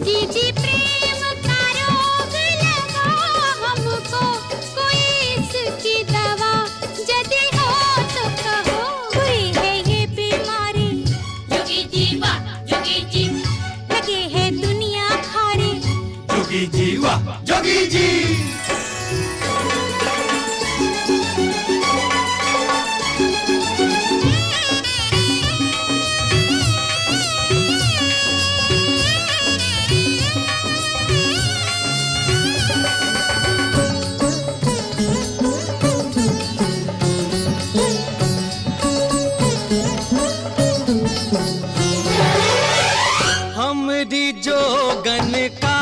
जोगी जी प्रेम का रोग लगा हमको, कोई इसकी दवा यदि हो तो कहो। हुई है ये बीमारी जोगी जी, वाह जोगी जी, लगे है दुनिया खारे जोगी जी, वाह जोगी जी। हमरी जोगन का